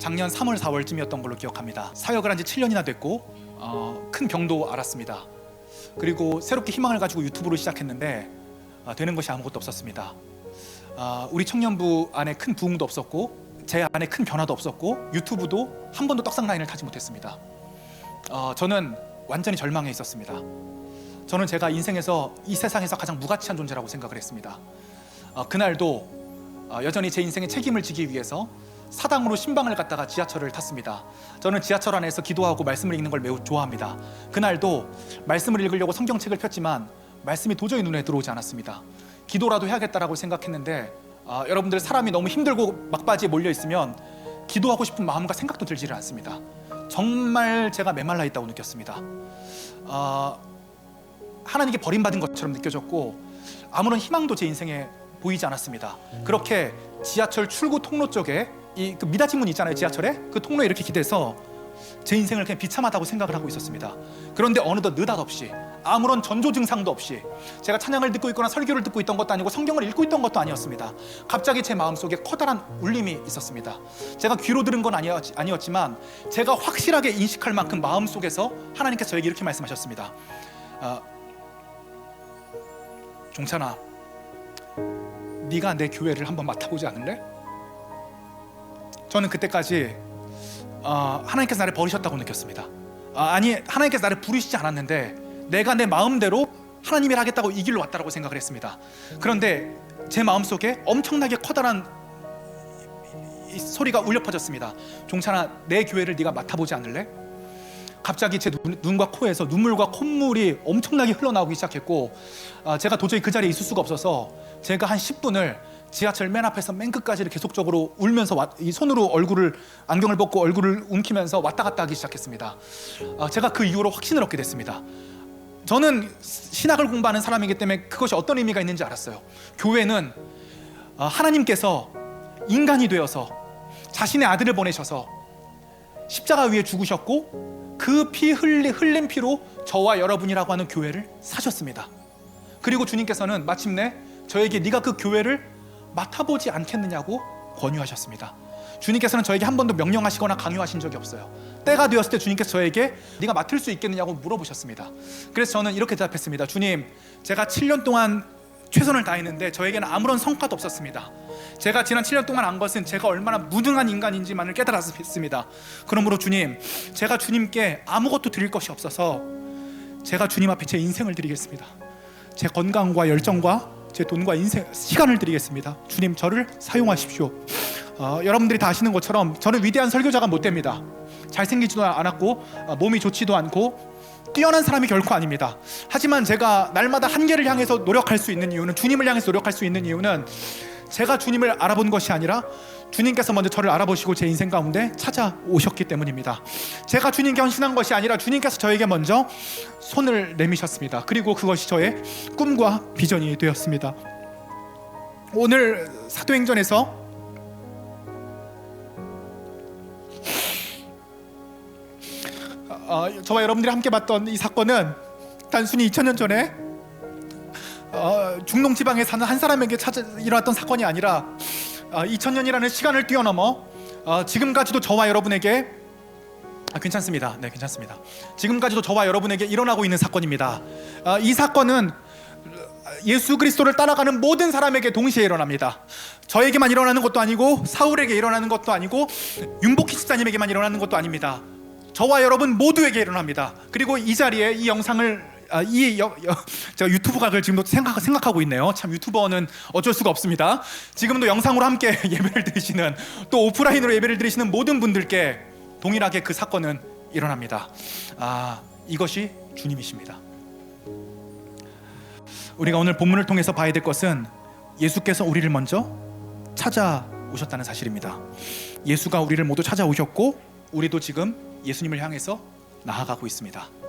작년 3월 4월쯤이었던 걸로 기억합니다. 사역을 한 지 7년이나 됐고 큰 병도 앓았습니다. 그리고 새롭게 희망을 가지고 유튜브를 시작했는데 되는 것이 아무것도 없었습니다. 우리 청년부 안에 큰 부흥도 없었고 제 안에 큰 변화도 없었고 유튜브도 한 번도 떡상 라인을 타지 못했습니다. 저는 완전히 절망해 있었습니다. 저는 제가 인생에서 이 세상에서 가장 무가치한 존재라고 생각을 했습니다. 그날도 여전히 제 인생의 책임을 지기 위해서 사당으로 신방을 갔다가 지하철을 탔습니다. 저는 지하철 안에서 기도하고 말씀을 읽는 걸 매우 좋아합니다. 그날도 말씀을 읽으려고 성경책을 폈지만 말씀이 도저히 눈에 들어오지 않았습니다. 기도라도 해야겠다라고 생각했는데 여러분들 사람이 너무 힘들고 막바지에 몰려 있으면 기도하고 싶은 마음과 생각도 들지를 않습니다. 정말 제가 메말라 있다고 느꼈습니다. 하나님께 버림받은 것처럼 느껴졌고 아무런 희망도 제 인생에 보이지 않았습니다. 그렇게 지하철 출구 통로 쪽에 그 미닫이문 있잖아요, 지하철에 그 통로에 이렇게 기대서 제 인생을 그냥 비참하다고 생각을 하고 있었습니다. 그런데 어느덧 느닷없이 아무런 전조 증상도 없이 제가 찬양을 듣고 있거나 설교를 듣고 있던 것도 아니고 성경을 읽고 있던 것도 아니었습니다. 갑자기 제 마음속에 커다란 울림이 있었습니다. 제가 귀로 들은 건 아니었지만 제가 확실하게 인식할 만큼 마음속에서 하나님께서 저에게 이렇게 말씀하셨습니다. 종찬아, 네가 내 교회를 한번 맡아보지 않을래? 저는 그때까지 하나님께서 나를 버리셨다고 느꼈습니다. 아니, 하나님께서 나를 부르시지 않았는데 내가 내 마음대로 하나님이 하겠다고 이 길로 왔다라고 생각을 했습니다. 그런데 제 마음속에 엄청나게 커다란 이 소리가 울려 퍼졌습니다. 종찬아, 내 교회를 네가 맡아보지 않을래? 갑자기 제 눈과 코에서 눈물과 콧물이 엄청나게 흘러나오기 시작했고 제가 도저히 그 자리에 있을 수가 없어서 제가 한 10분을 지하철 맨 앞에서 맨 끝까지 계속적으로 울면서 이 손으로 안경을 벗고 얼굴을 움키면서 왔다 갔다 하기 시작했습니다. 제가 그 이후로 확신을 얻게 됐습니다. 저는 신학을 공부하는 사람이기 때문에 그것이 어떤 의미가 있는지 알았어요. 교회는 하나님께서 인간이 되어서 자신의 아들을 보내셔서 십자가 위에 죽으셨고 그 피 흘린 피로 저와 여러분이라고 하는 교회를 사셨습니다. 그리고 주님께서는 마침내 저에게 네가 그 교회를 맡아보지 않겠느냐고 권유하셨습니다. 주님께서는 저에게 한 번도 명령하시거나 강요하신 적이 없어요. 때가 되었을 때 주님께서 저에게 네가 맡을 수 있겠느냐고 물어보셨습니다. 그래서 저는 이렇게 대답했습니다. 주님, 제가 7년 동안 최선을 다했는데 저에게는 아무런 성과도 없었습니다. 제가 지난 7년 동안 한 것은 제가 얼마나 무능한 인간인지만을 깨달았습니다. 그러므로 주님, 제가 주님께 아무것도 드릴 것이 없어서 제가 주님 앞에 제 인생을 드리겠습니다. 제 건강과 열정과 제 돈과 인생, 시간을 드리겠습니다. 주님, 저를 사용하십시오. 여러분들이 다 아시는 것처럼 저는 위대한 설교자가 못 됩니다. 잘생기지도 않았고 몸이 좋지도 않고 뛰어난 사람이 결코 아닙니다. 하지만 제가 날마다 한계를 향해서 노력할 수 있는 이유는, 주님을 향해서 노력할 수 있는 이유는 제가 주님을 알아본 것이 아니라 주님께서 먼저 저를 알아보시고 제 인생 가운데 찾아오셨기 때문입니다. 제가 주님께 헌신한 것이 아니라 주님께서 저에게 먼저 손을 내미셨습니다. 그리고 그것이 저의 꿈과 비전이 되었습니다. 오늘 사도행전에서 저와 여러분들이 함께 봤던 이 사건은 단순히 2000년 전에 중동 지방에 사는 한 사람에게 일어났던 사건이 아니라 2000년이라는 시간을 뛰어넘어 지금까지도 저와 여러분에게 괜찮습니다. 네, 괜찮습니다. 지금까지도 저와 여러분에게 일어나고 있는 사건입니다. 이 사건은 예수 그리스도를 따라가는 모든 사람에게 동시에 일어납니다. 저에게만 일어나는 것도 아니고 사울에게 일어나는 것도 아니고 윤복희 집사님에게만 일어나는 것도 아닙니다. 저와 여러분 모두에게 일어납니다. 그리고 이 자리에 이 영상을 제가 유튜브 각을 지금도 생각하고 있네요. 참, 유튜버는 어쩔 수가 없습니다. 지금도 영상으로 함께 예배를 드리시는, 또 오프라인으로 예배를 드리시는 모든 분들께 동일하게 그 사건은 일어납니다. 이것이 주님이십니다. 우리가 오늘 본문을 통해서 봐야 될 것은 예수께서 우리를 먼저 찾아오셨다는 사실입니다. 예수가 우리를 모두 찾아오셨고 우리도 지금 예수님을 향해서 나아가고 있습니다.